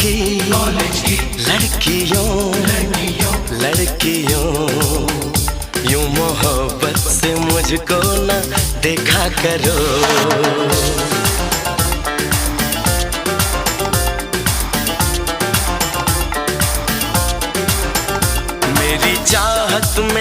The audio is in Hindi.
की लड़कियों यूं मोहब्बत से मुझको न देखा करो। मेरी चाहत में